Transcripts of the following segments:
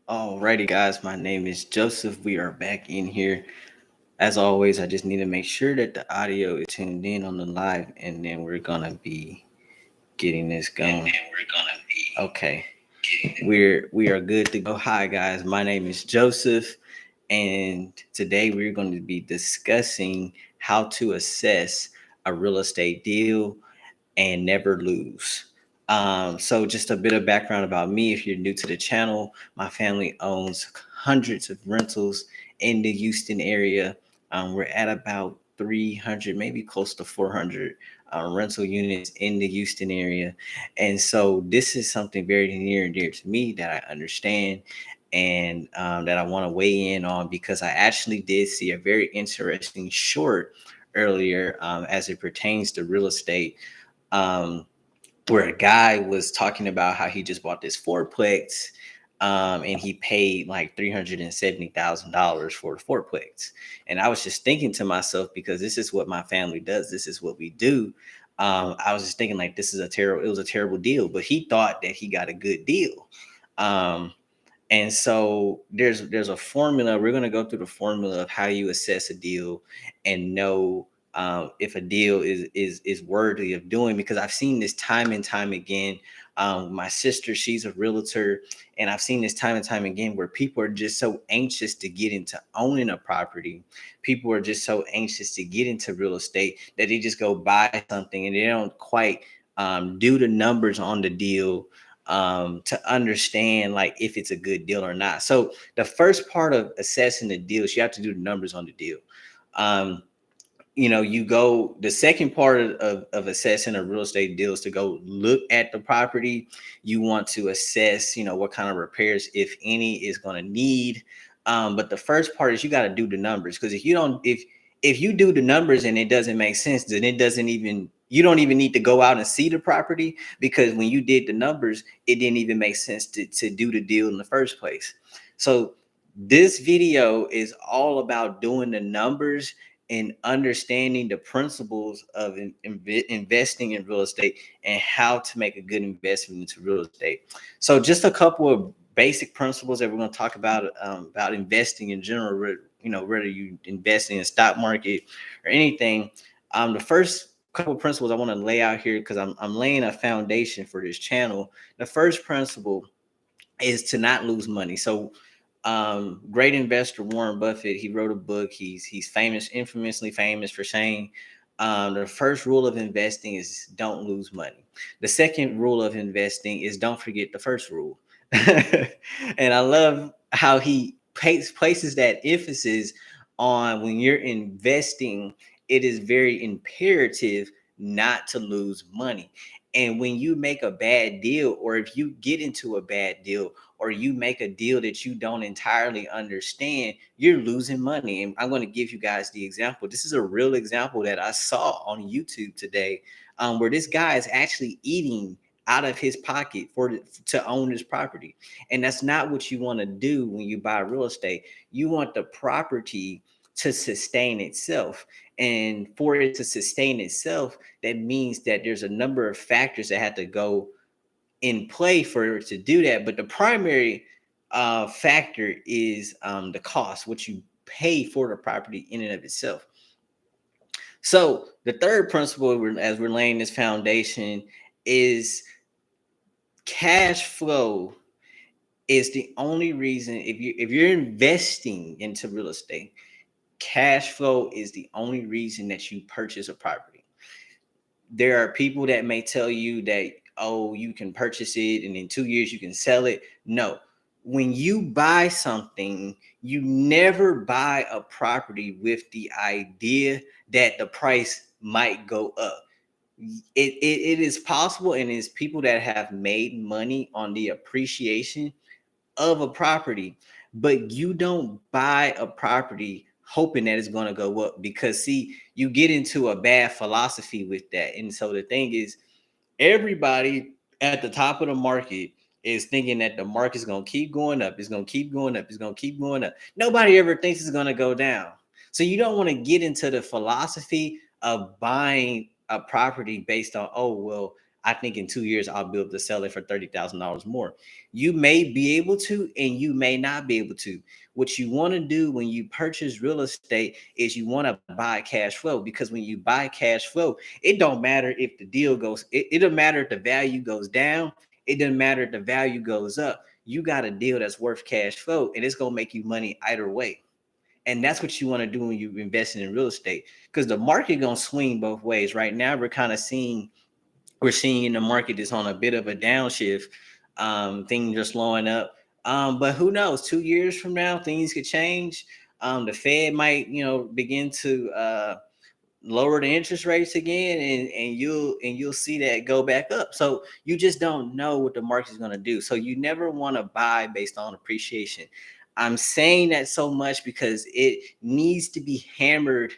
Alrighty, guys, my name is Joseph. We are back in here. As always, I just need to make sure that the audio is tuned in on the live, and then we're gonna be getting this going. Okay, we are good to go. Hi, guys. My name is Joseph, and today we're going to be discussing how to assess a real estate deal and never lose. So, just a bit of background about me. If you're new to the channel, my family owns hundreds of rentals in the Houston area. We're at about 300, maybe close to 400 rental units in the Houston area. And so, this is something very near and dear to me that I understand and that I want to weigh in on because I actually did see a very interesting short earlier as it pertains to real estate, um, where a guy was talking about how he just bought this fourplex, and he paid like $370,000 for the fourplex. And I was just thinking to myself, because this is what my family does, this is what we do. I was just thinking like it was a terrible deal, but he thought that he got a good deal. Um, and so there's a formula. We're going to go through the formula of how you assess a deal and know if a deal is worthy of doing. Because I've seen this time and time again. My sister, she's a realtor, and I've seen this time and time again where people are just so anxious to get into owning a property. People are just so anxious to get into real estate that they just go buy something and they don't quite do the numbers on the deal to understand like if it's a good deal or not. So the first part of assessing the deal is you have to do the numbers on the deal. Um, you go the second part of assessing a real estate deal is to go look at the property. You want to assess, what kind of repairs, if any, is going to need. But the first part is you got to do the numbers, because if you do the numbers and it doesn't make sense, then you don't even need to go out and see the property, because when you did the numbers, it didn't even make sense to do the deal in the first place. So this video is all about doing the numbers and understanding the principles of investing in real estate and how to make a good investment into real estate. So just a couple of basic principles that we're going to talk about investing in general, whether you investing in the stock market or anything. The first couple of principles I want to lay out here, because I'm laying a foundation for this channel. The first principle is to not lose money. So great investor Warren Buffett, he wrote a book. He's famous, infamously famous for saying the first rule of investing is don't lose money. The second rule of investing is don't forget the first rule. And I love how he places that emphasis on when you're investing, it is very imperative not to lose money. And when you make a bad deal, or if you get into a bad deal, or you make a deal that you don't entirely understand, you're losing money. And I'm going to give you guys the example. This is a real example that I saw on YouTube today, where this guy is actually eating out of his pocket to own his property. And that's not what you want to do when you buy real estate. You want the property to sustain itself. And for it to sustain itself, that means that there's a number of factors that have to go in play for it to do that. But the primary factor is the cost, what you pay for the property in and of itself. So the third principle, as we're laying this foundation, is cash flow is the only reason. If you're investing into real estate, cash flow is the only reason that you purchase a property. There are people that may tell you that, oh, you can purchase it and in 2 years you can sell it. No. When you buy something, you never buy a property with the idea that the price might go up. It is possible, and it's people that have made money on the appreciation of a property, but you don't buy a property hoping that it's going to go up, because see, you get into a bad philosophy with that. And so the thing is, everybody at the top of the market is thinking that the market's going to keep going up, it's going to keep going up, it's going to keep going up. Nobody ever thinks it's going to go down. So you don't want to get into the philosophy of buying a property based on, oh well, I think in 2 years I'll be able to sell it for $30,000 more. You may be able to, and you may not be able to. What you want to do when you purchase real estate is you want to buy cash flow, because when you buy cash flow, it don't matter if the deal goes, it don't matter if the value goes down, it doesn't matter if the value goes up. You got a deal that's worth cash flow, and it's gonna make you money either way. And that's what you want to do when you're investing in real estate, because the market gonna swing both ways. Right now, we're seeing in the market is on a bit of a downshift. Things are slowing up. But who knows? 2 years from now, things could change. The Fed might, begin to lower the interest rates again, and you'll see that go back up. So you just don't know what the market's going to do. So you never want to buy based on appreciation. I'm saying that so much because it needs to be hammered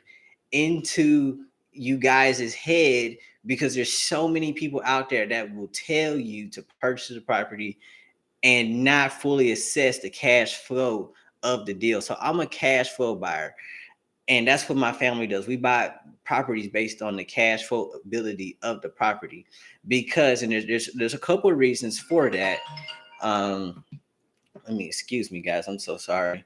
into you guys' head, because there's so many people out there that will tell you to purchase a property and not fully assess the cash flow of the deal. So I'm a cash flow buyer, and that's what my family does. We buy properties based on the cash flow ability of the property, because, and there's a couple of reasons for that. Excuse me, guys, I'm so sorry.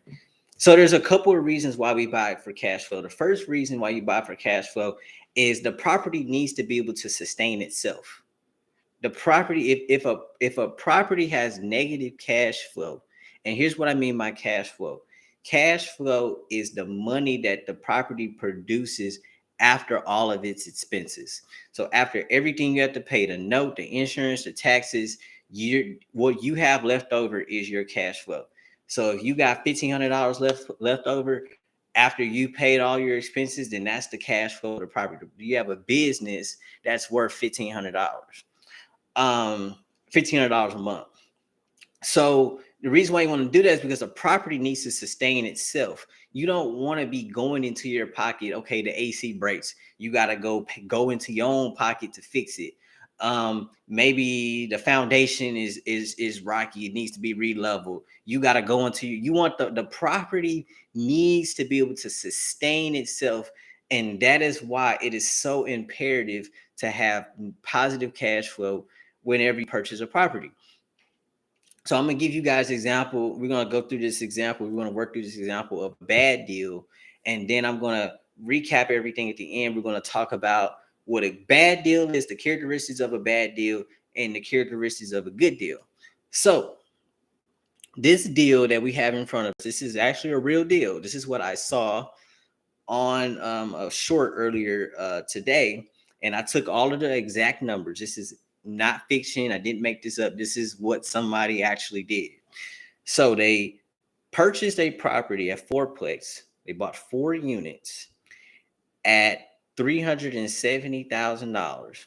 So there's a couple of reasons why we buy for cash flow. The first reason why you buy for cash flow is the property needs to be able to sustain itself. The property, if a property has negative cash flow, and here's what I mean by cash flow. Cash flow is the money that the property produces after all of its expenses. So after everything you have to pay, the note, the insurance, the taxes, what you have left over is your cash flow. So if you got $1,500 left over after you paid all your expenses, then that's the cash flow of the property. You have a business that's worth $1,500, $1,500 a month. So the reason why you want to do that is because the property needs to sustain itself. You don't want to be going into your pocket. Okay, the AC breaks. You got to go into your own pocket to fix it. Maybe the foundation is rocky. It needs to be re-leveled. You got to go into, you want the property needs to be able to sustain itself. And that is why it is so imperative to have positive cash flow whenever you purchase a property. So I'm gonna give you guys an example. We're gonna go through this example. We're gonna work through this example of a bad deal, and then I'm gonna recap everything at the end. We're gonna talk about what a bad deal is, the characteristics of a bad deal, and the characteristics of a good deal. So this deal that we have in front of us, this is actually a real deal. This is what I saw on a short earlier today, and I took all of the exact numbers. This is not fiction. I didn't make this up. This is what somebody actually did. So they purchased a property at fourplex. They bought 4 units at $370,000.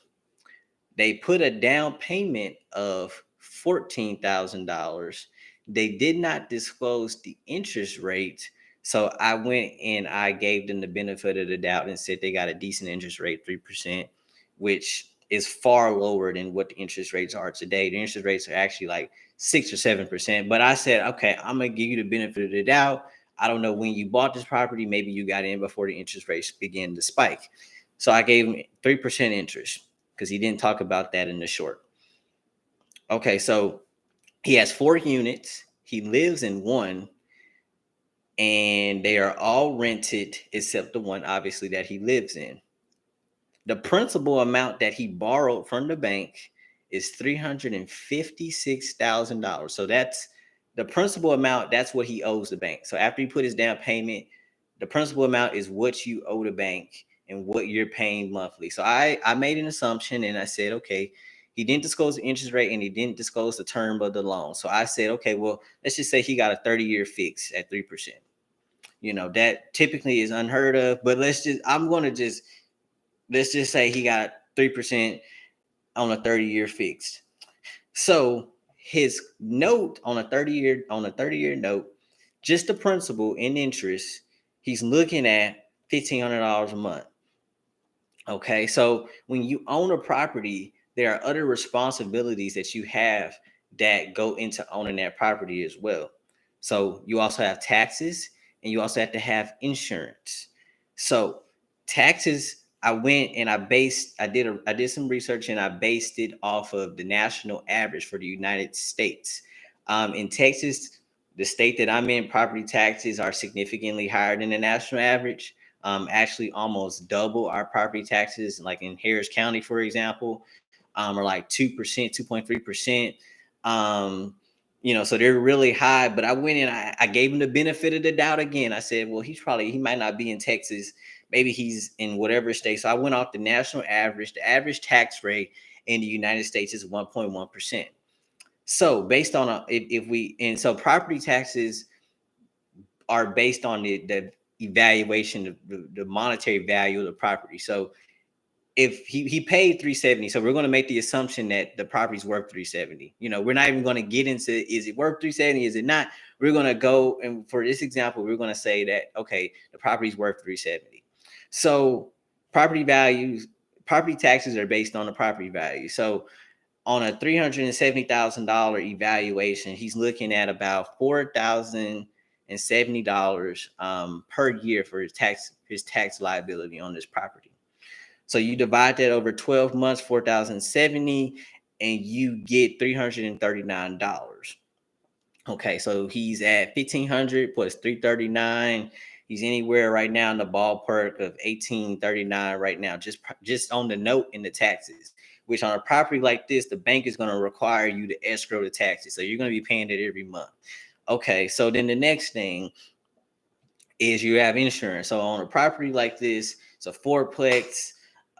They put a down payment of $14,000. They did not disclose the interest rate. So I went and I gave them the benefit of the doubt and said they got a decent interest rate, 3%, which is far lower than what the interest rates are today. The interest rates are actually like 6 or 7%. But I said, okay, I'm going to give you the benefit of the doubt. I don't know when you bought this property. Maybe you got in before the interest rates began to spike. So I gave him 3% interest because he didn't talk about that in the short. Okay, so he has 4 units. He lives in one, and they are all rented except the one, obviously, that he lives in. The principal amount that he borrowed from the bank is $356,000. So that's the principal amount. That's what he owes the bank. So after he put his down payment, the principal amount is what you owe the bank and what you're paying monthly. So I made an assumption and I said, okay, he didn't disclose the interest rate and he didn't disclose the term of the loan. So I said, okay, well, let's just say he got a 30-year fix at 3%. That typically is unheard of, but let's just say he got 3% on a 30-year fixed. So his note on a 30-year note, just the principal and interest, he's looking at $1,500 a month. Okay, so when you own a property, there are other responsibilities that you have that go into owning that property as well. So you also have taxes and you also have to have insurance. So taxes, I went and I did some research and I based it off of the national average for the United States. In Texas, the state that I'm in, property taxes are significantly higher than the national average. Actually, almost double our property taxes. Like in Harris County, for example, are like 2%, 2.3%. Um, so they're really high. But I went and I gave him the benefit of the doubt again. I said, well, he might not be in Texas. Maybe he's in whatever state. So I went off the national average. The average tax rate in the United States is 1.1%. So based on if we and so property taxes are based on the evaluation of the monetary value of the property. So if he paid 370, so we're going to make the assumption that the property's worth 370. We're not even going to get into is it worth 370, is it not. We're going to go, and for this example, we're going to say that okay, the property's worth 370. So property taxes are based on the property value. So on a $370,000 evaluation, he's looking at about $4,070 per year for his tax liability on this property. So you divide that over 12 months, 4,070, and you get $339. Okay, so he's at 1,500 plus 339. He's anywhere right now in the ballpark of 1,839 right now, just on the note in the taxes. Which on a property like this, the bank is going to require you to escrow the taxes, so you're going to be paying it every month. Okay, so then the next thing is you have insurance. So on a property like this, it's a fourplex.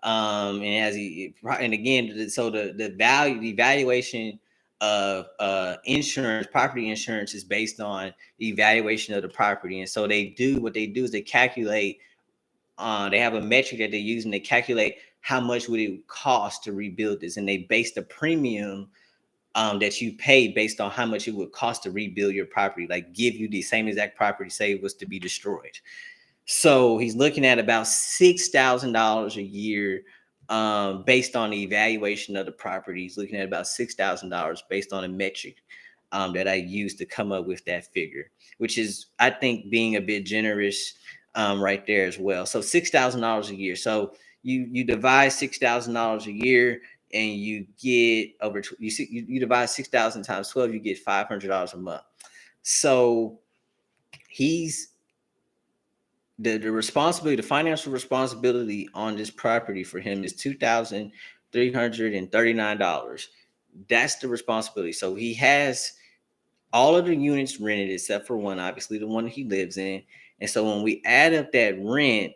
And again, so the valuation of insurance, property insurance, is based on the evaluation of the property. And so what they do is they calculate. They have a metric that they use, and they calculate how much would it cost to rebuild this, and they base the premium that you pay based on how much it would cost to rebuild your property, like give you the same exact property, say it was to be destroyed. So he's looking at about $6,000 a year based on the evaluation of the property. He's looking at about $6,000 based on a metric that I used to come up with that figure, which is, I think, being a bit generous right there as well. So $6,000 a year. So you divide $6,000 a year, and you get you divide 6,000 times 12, you get $500 a month. So he's the responsibility, the financial responsibility on this property for him is $2,339. That's the responsibility. So he has all of the units rented except for one, obviously the one he lives in. And so when we add up that rent,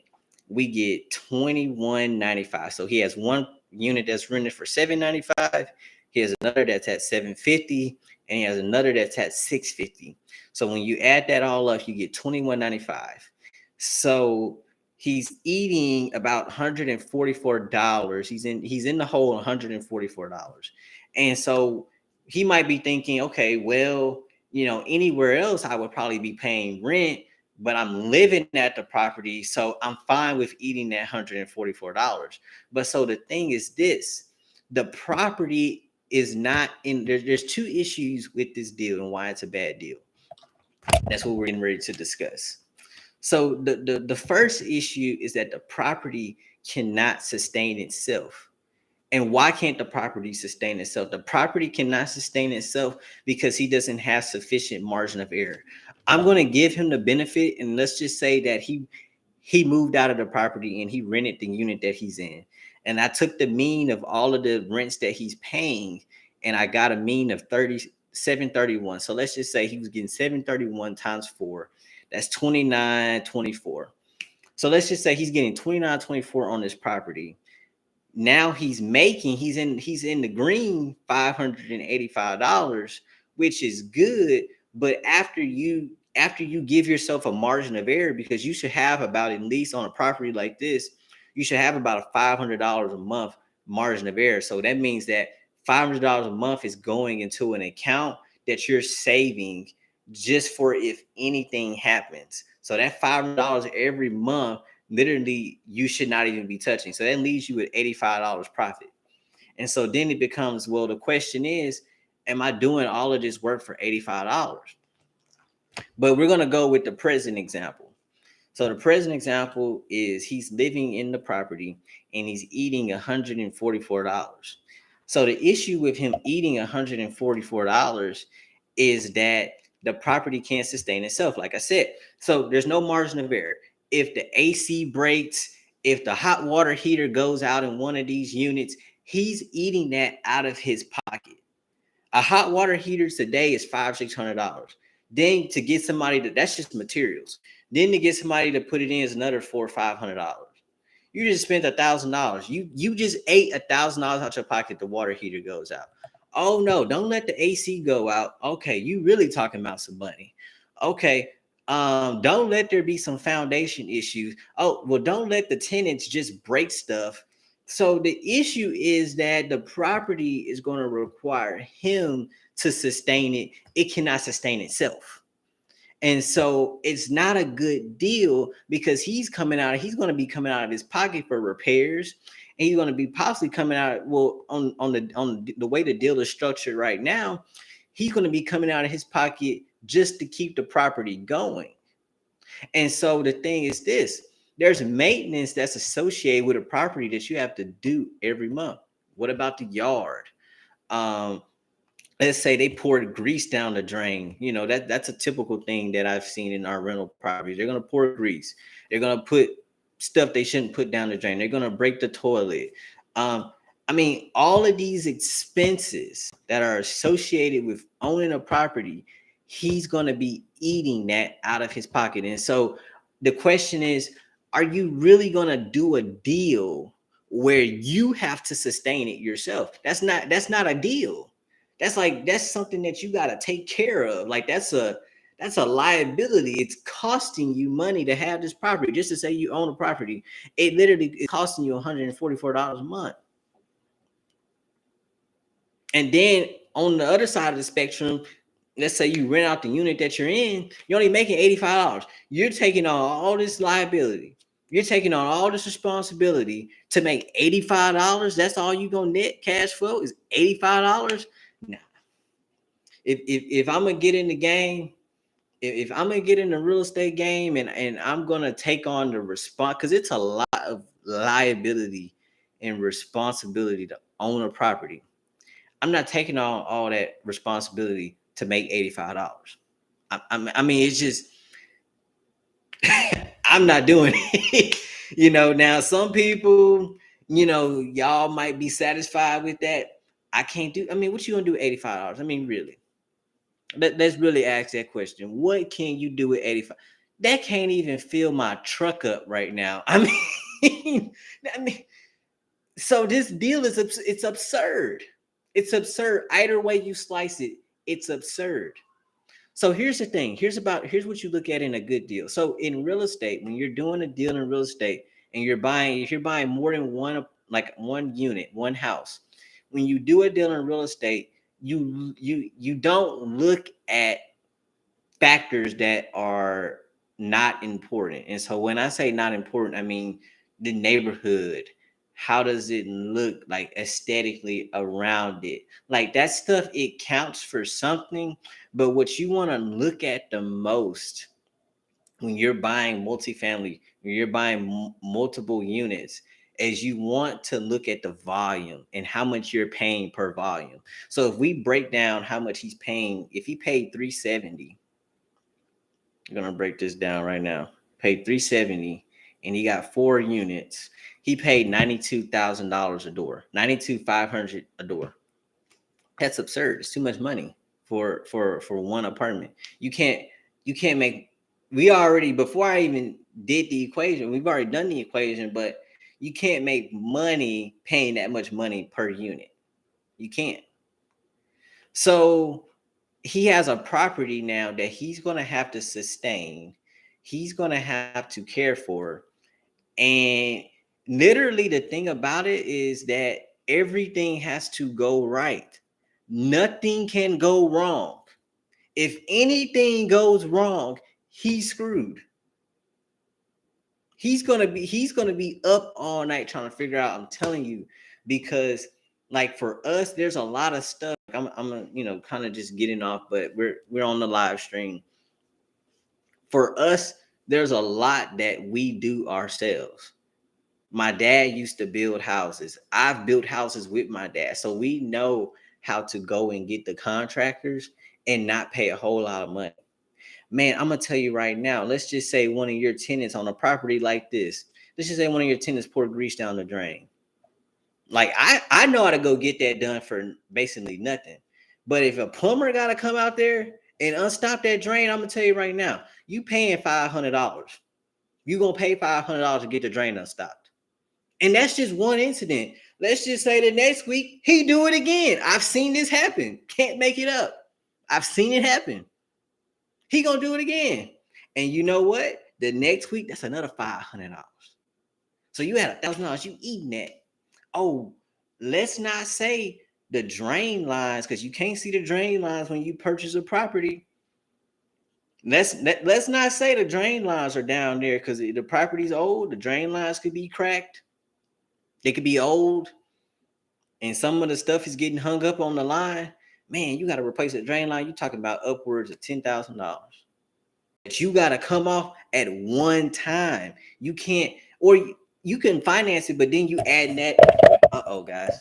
we get $2,195. So he has one unit that's rented for $795. He has another that's at $750, and he has another that's at $650. So when you add that all up, you get $2,195. So he's eating about $144. He's in the hole $144. And so he might be thinking, okay, well, anywhere else I would probably be paying rent, but I'm living at the property, so I'm fine with eating that $144. But so the thing is this, the property is not in there. There's two issues with this deal and why it's a bad deal. That's what we're getting ready to discuss. So the first issue is that the property cannot sustain itself. And why can't the property sustain itself? The property cannot sustain itself because he doesn't have sufficient margin of error. I'm going to give him the benefit, and let's just say that he moved out of the property and he rented the unit that he's in. And I took the mean of all of the rents that he's paying, and I got a mean of 731. So let's just say he was getting 731 times 4. That's 2924. So let's just say he's getting 2924 on this property. Now he's in the green $585, which is good. But after you give yourself a margin of error, because you should have about, at least on a property like this, you should have about a $500 a month margin of error. So that means that $500 a month is going into an account that you're saving just for if anything happens. So that $500 every month, literally, you should not even be touching. So that leaves you with $85 profit. And so then it becomes, well, the question is, am I doing all of this work for $85? But we're going to go with the present example. So the present example is he's living in the property and he's eating $144. So the issue with him eating $144 is that the property can't sustain itself, like I said. So there's no margin of error. If the AC breaks, if the hot water heater goes out in one of these units, he's eating that out of his pocket. A hot water heater today is $500-$600. Then to get somebody to, that's just materials. Then to get somebody to put it in is another $400-$500. You just spent $1,000. You just ate $1,000 out your pocket. The water heater goes out. Oh no, don't let the AC go out. Okay, you really talking about some money. Okay, don't let there be some foundation issues. Oh well, don't let the tenants just break stuff. So the issue is that the property is going to require him to sustain it. It cannot sustain itself. And so it's not a good deal because he's going to be coming out of his pocket for repairs. And he's going to be possibly coming out, well, on the way the deal is structured right now, he's going to be coming out of his pocket just to keep the property going. And so the thing is this, there's maintenance that's associated with a property that you have to do every month. What about the yard? Um, let's say they poured grease down the drain. You know, that's a typical thing that I've seen in our rental properties. They're going to pour grease. They're going to put stuff they shouldn't put down the drain. They're going to break the toilet. Um, I mean, all of these expenses that are associated with owning a property, he's going to be eating that out of his pocket. And so the question is, are you really going to do a deal where you have to sustain it yourself? That's not a deal. That's something that you got to take care of. Like that's a liability. It's costing you money to have this property. Just to say you own a property, it literally is costing you $144 a month. And then on the other side of the spectrum, let's say you rent out the unit that you're in, you're only making $85. You're taking on all this liability. You're taking on all this responsibility to make $85. That's all you're gonna net cash flow is $85. Nah. If I'm gonna get in the game, if I'm gonna get in the real estate game and I'm gonna take on the response, because it's a lot of liability and responsibility to own a property. I'm not taking on all that responsibility to make $85. I mean, it's just I'm not doing it. Now some people, y'all might be satisfied with that. I can't do. I mean, what you gonna do with $85? I mean, really. Let's really ask that question. What can you do with 85? That can't even fill my truck up right now. I mean, so this deal it's absurd. It's absurd. Either way you slice it, it's absurd. So here's the thing. Here's what you look at in a good deal. So in real estate, when you're doing a deal in real estate and if you're buying more than one unit, one house, when you do a deal in real estate, you don't look at factors that are not important. And so when I say not important, I mean the neighborhood. How does it look like aesthetically around it? Like that stuff, it counts for something. But what you want to look at the most when you're buying multifamily, when you're buying multiple units, is you want to look at the volume and how much you're paying per volume. So if we break down how much he's paying, if he paid 370, I'm gonna break this down right now. Paid 370 and he got 4 units. He paid $92,000 a door, 92,500 a door. That's absurd. It's too much money for one apartment. You can't make. We already, before I even did the equation, we've already done the equation, but you can't make money paying that much money per unit. You can't. So he has a property now that he's going to have to sustain. He's going to have to care for. And literally the thing about it is that everything has to go right. Nothing can go wrong. If anything goes wrong, he's screwed. He's gonna be up all night trying to figure out. I'm telling you, because like for us, there's a lot of stuff. I'm kind of just getting off, but we're on the live stream. For us, there's a lot that we do ourselves. My dad used to build houses. I've built houses with my dad. So we know how to go and get the contractors and not pay a whole lot of money. Man, I'm going to tell you right now, let's just say one of your tenants on a property like this, let's just say one of your tenants poured grease down the drain. Like I know how to go get that done for basically nothing. But if a plumber got to come out there and unstop that drain, I'm going to tell you right now, you paying $500. You going to pay $500 to get the drain unstopped. And that's just one incident. Let's just say the next week he do it again. I've seen this happen. Can't make it up. I've seen it happen. He gonna do it again. And you know what? The next week, that's another $500. So you had $1,000. You eating that. Oh, let's not say the drain lines, because you can't see the drain lines when you purchase a property. Let's not say the drain lines are down there because the property's old. The drain lines could be cracked. They could be old. And some of the stuff is getting hung up on the line. Man, you got to replace a drain line. You're talking about upwards of $10,000. But you got to come off at one time. You can't, or you can finance it, but then you add that. Guys.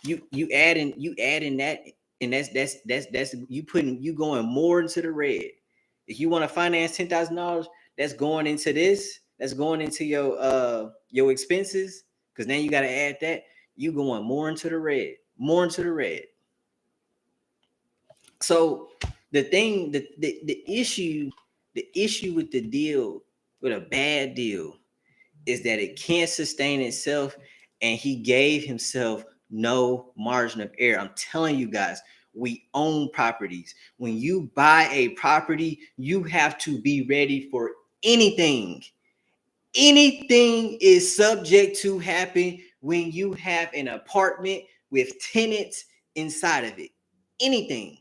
You adding that, and that's you going more into the red. If you want to finance $10,000, that's going into this. That's going into your expenses, because now you got to add that. You going more into the red, more into the red. So the thing, the issue with the deal, with a bad deal, is that it can't sustain itself, and he gave himself no margin of error. I'm telling you guys, we own properties. When you buy a property, you have to be ready for anything. Anything is subject to happen when you have an apartment with tenants inside of it. Anything.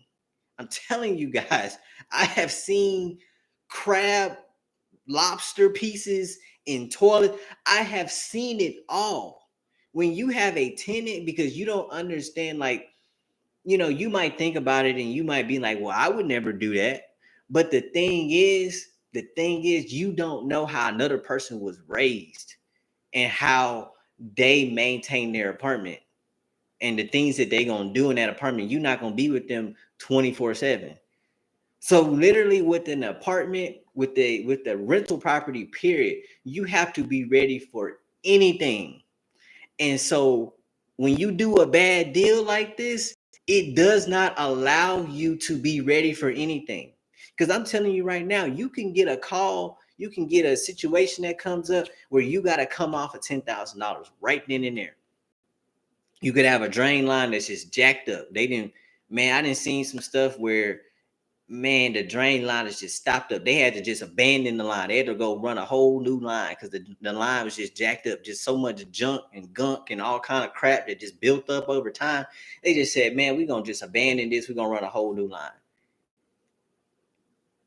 I'm telling you guys, I have seen crab, lobster pieces in toilet. I have seen it all. When you have a tenant, because you don't understand, like, you might think about it and you might be like, well, I would never do that. But the thing is, you don't know how another person was raised and how they maintain their apartment and the things that they gonna do in that apartment. You're not gonna be with them 24/7. So literally with an apartment, with the rental property, period, you have to be ready for anything. And so when you do a bad deal like this, it does not allow you to be ready for anything. Because I'm telling you right now, you can get a call, you can get a situation that comes up where you got to come off of $10,000 right then and there. You could have a drain line that's just jacked up. I didn't see some stuff where, man, the drain line is just stopped up. They had to just abandon the line. They had to go run a whole new line because the line was just jacked up. Just so much junk and gunk and all kind of crap that just built up over time. They just said, man, we're going to just abandon this. We're going to run a whole new line.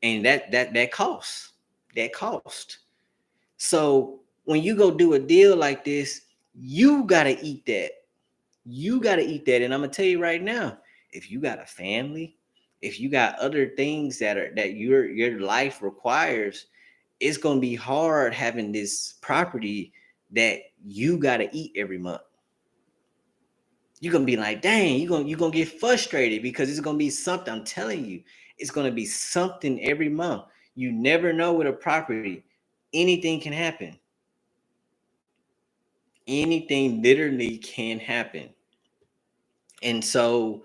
And that costs. That cost. So when you go do a deal like this, you got to eat that. You got to eat that. And I'm going to tell you right now, if you got a family, if you got other things that your life requires, it's going to be hard having this property that you got to eat every month. You're going to be like, dang, you're going to get frustrated because it's going to be something. I'm telling you, it's going to be something every month. You never know with a property. Anything can happen. Anything literally can happen. And so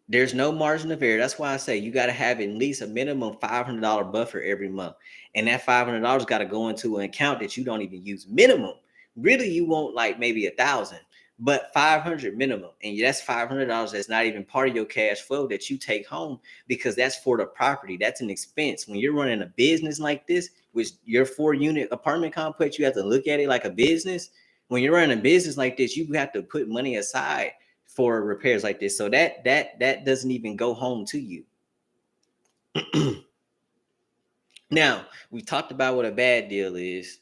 there's no margin of error. That's why I say you got to have at least a minimum $500 buffer every month. And that $500 got to go into an account that you don't even use. Minimum. Really, you want like maybe 1,000, but 500 minimum. And that's $500 that's not even part of your cash flow that you take home, because that's for the property. That's an expense. When you're running a business like this, which your 4-unit apartment complex, you have to look at it like a business. When you're running a business like this, you have to put money aside for repairs like this. So that doesn't even go home to you. Now, we talked about what a bad deal is.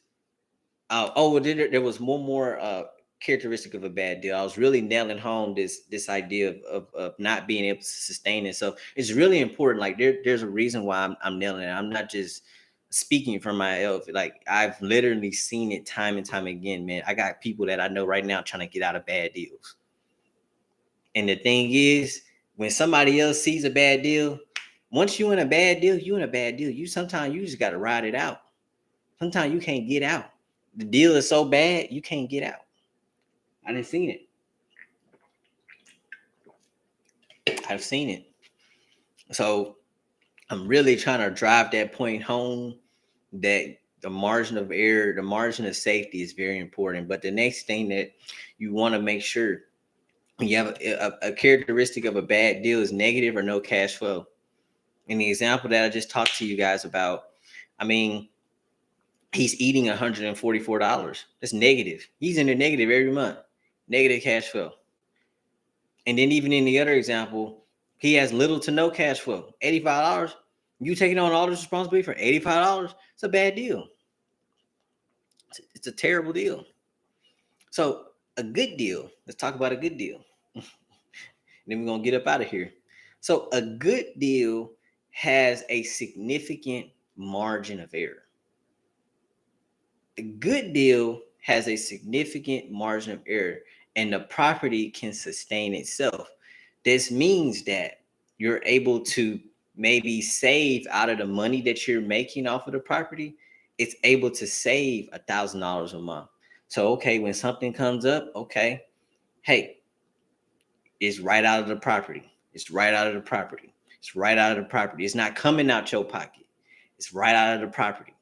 There was one more characteristic of a bad deal. I was really nailing home this idea of not being able to sustain it. So it's really important. Like there's a reason why I'm nailing it. I'm not just speaking from my elf, like I've literally seen it time and time again, man. I got people that I know right now trying to get out of bad deals. And the thing is, when somebody else sees a bad deal, once you in a bad deal, you in a bad deal. You sometimes you just gotta ride it out. Sometimes you can't get out. The deal is so bad, you can't get out. I didn't seen it. I've seen it. So I'm really trying to drive that point home that the margin of error, the margin of safety is very important. But the next thing that you want to make sure when you have a characteristic of a bad deal is negative or no cash flow. And the example that I just talked to you guys about, I mean, he's eating $144. That's negative. He's in the negative every month, negative cash flow. And then even in the other example, he has little to no cash flow. $85. You taking on all this responsibility for $85? It's a bad deal. It's a terrible deal. So a good deal. Let's talk about a good deal. Then we're gonna get up out of here. So a good deal has a significant margin of error. A good deal has a significant margin of error, and the property can sustain itself. This means that you're able to maybe save out of the money that you're making off of the property. It's able to save $1,000 a month. So, okay, when something comes up, okay, hey, it's right out of the property. It's right out of the property. It's right out of the property. It's not coming out your pocket. It's right out of the property.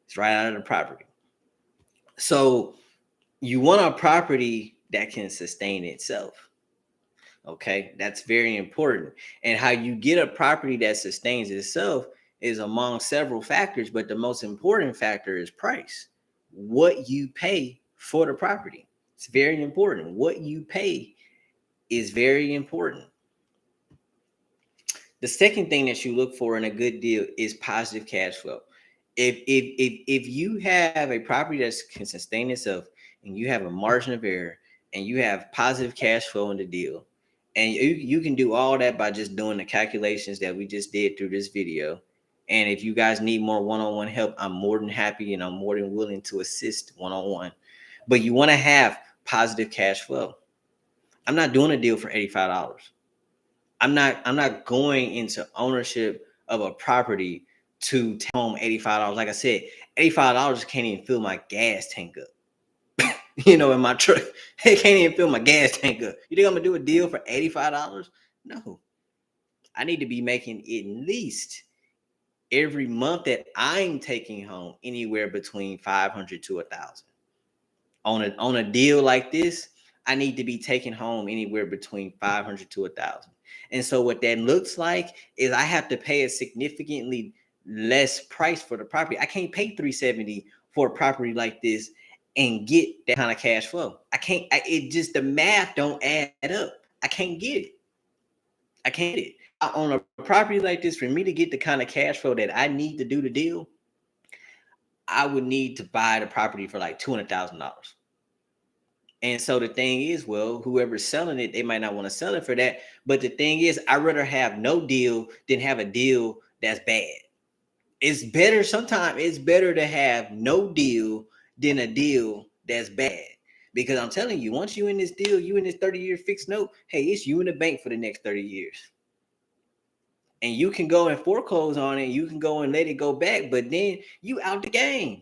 It's right out of the property. So you want a property that can sustain itself. Okay, that's very important. And how you get a property that sustains itself is among several factors, but the most important factor is price. What you pay for the property. It's very important. What you pay is very important. The second thing that you look for in a good deal is positive cash flow. If you have a property that can sustain itself and you have a margin of error and you have positive cash flow in the deal, and you can do all that by just doing the calculations that we just did through this video. And if you guys need more one-on-one help, I'm more than happy and I'm more than willing to assist one-on-one. But you want to have positive cash flow. I'm not doing a deal for $85. I'm not going into ownership of a property to take home $85. Like I said, $85 can't even fill my gas tank up. In my truck. It can't even fill my gas tank up. You think I'm gonna do a deal for $85? No. I need to be making at least every month that I'm taking home anywhere between 500 to 1,000. On a deal like this, I need to be taking home anywhere between 500 to 1,000. And so what that looks like is I have to pay a significantly less price for the property. I can't pay $370 for a property like this and get that kind of cash flow. I can't. It just the math don't add up. I can't get it. I can't get it. On a property like this, for me to get the kind of cash flow that I need to do the deal, I would need to buy the property for like $200,000. And so the thing is, well, whoever's selling it, they might not want to sell it for that. But the thing is, I'd rather have no deal than have a deal that's bad. It's better, sometimes it's better to have no deal than a deal that's bad. Because I'm telling you, once you in this deal, you in this 30-year fixed note, hey, it's you in the bank for the next 30 years. And you can go and foreclose on it, you can go and let it go back, but then you out the game.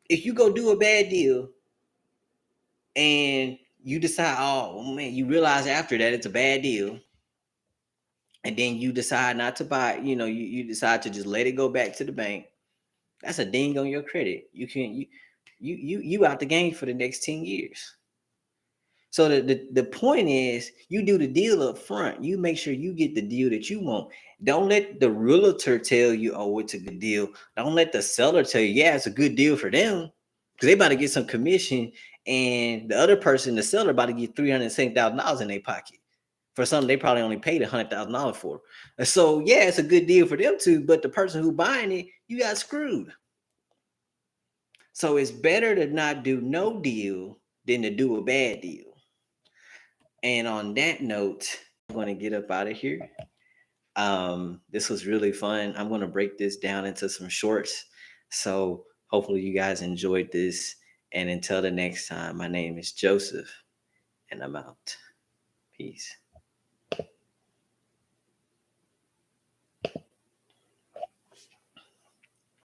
If you go do a bad deal and you decide, oh man, you realize after that it's a bad deal, and then you decide not to buy, you decide to just let it go back to the bank, that's a ding on your credit. You out the game for the next 10 years. So the point is, you do the deal up front. You make sure you get the deal that you want. Don't let the realtor tell you, oh, it's a good deal. Don't let the seller tell you, yeah, it's a good deal for them, because they about to get some commission, and the other person, the seller, about to get $370,000 in their pocket for something they probably only paid $100,000 for. And so yeah, it's a good deal for them too, but the person who buying it, you got screwed. So it's better to not do no deal than to do a bad deal. And on that note, I'm going to get up out of here. This was really fun. I'm going to break this down into some shorts. So hopefully you guys enjoyed this. And until the next time, my name is Joseph, and I'm out. Peace.